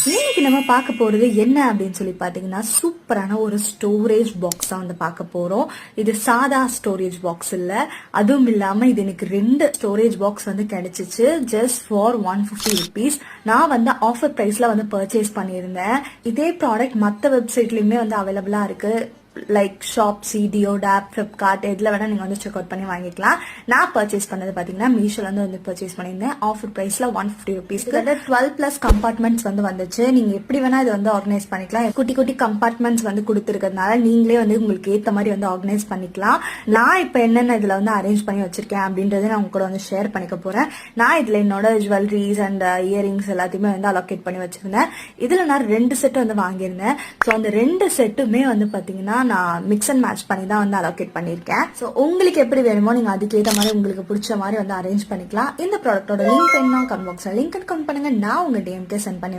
இன்னைக்கு நம்ம பார்க்க போறது என்ன அப்படின்னு சொல்லி பாத்தீங்கன்னா சூப்பரான ஒரு ஸ்டோரேஜ் பாக்ஸ் தான் வந்து பார்க்க போறோம். இது சாதா ஸ்டோரேஜ் பாக்ஸ் இல்ல, அதுவும் இல்லாம இது எனக்கு 2 ஸ்டோரேஜ் பாக்ஸ் வந்து கிடைச்சிச்சு ஜஸ்ட் ஃபார் 150 rupees. நான் வந்து ஆஃபர் பிரைஸ்ல வந்து பர்ச்சேஸ் பண்ணியிருந்தேன். இதே ப்ராடக்ட் மற்ற வெப்சைட்லயுமே வந்து அவைலபிளா இருக்கு. லைக் ஷாப்ஸி, டியோடாப், ஃபிளிப்கார்ட் இதில் வேணால் நீங்கள் வந்து செக் அவுட் பண்ணி வாங்கிக்கலாம். நான் பர்ச்சேஸ் பண்ணது பார்த்தீங்கன்னா மீஷோலேருந்து வந்து பர்ச்சேஸ் பண்ணியிருந்தேன். ஆஃபர் ப்ரைஸில் 150 rupeesக்கு 12+ கம்பார்ட்மெண்ட்ஸ் வந்து வந்துச்சு. நீங்கள் எப்படி வேணால் இதை வந்து ஆர்கனைஸ் பண்ணிக்கலாம். குட்டி குட்டி கம்பார்ட்மெண்ட்ஸ் வந்து கொடுத்துருக்கிறதுனால நீங்களே வந்து உங்களுக்கு ஏற்ற மாதிரி வந்து ஆர்கனைஸ் பண்ணிக்கலாம். நான் இப்போ என்னென்ன இதில் வந்து அரேஞ்ச் பண்ணி வச்சிருக்கேன் அப்படின்றத நான் உங்க கூட வந்து ஷேர் பண்ணிக்க போகிறேன். நான் இதில் என்னோட ஜுவல்லரிஸ் அண்ட் இயரிங்ஸ் எல்லாத்தையுமே வந்து அலோகேட் பண்ணி வச்சிருந்தேன். இதில் நான் 2 செட் வந்து வாங்கியிருந்தேன். ஸோ அந்த 2 செட்டுமே வந்து பார்த்தீங்கன்னா நான் மிக்ஸ் அண்ட் மேட்ச் பண்ணி தான் வந்து அலோகேட் பண்ணியிருக்கேன். ஸோ உங்களுக்கு எப்படி வேணுமோ நீங்கள் அதுக்கேற்ற மாதிரி உங்களுக்கு பிடிச்ச மாதிரி வந்து அரேஞ்ச் பண்ணிக்கலாம். இந்த ப்ராடக்ட்டோட லிங்க் வேணும்னா கமெண்ட் பாக்ஸில் லிங்க் கமெண்ட் பண்ணுங்க. நான் உங்க டிஎம்கே சென்ட் பண்ணி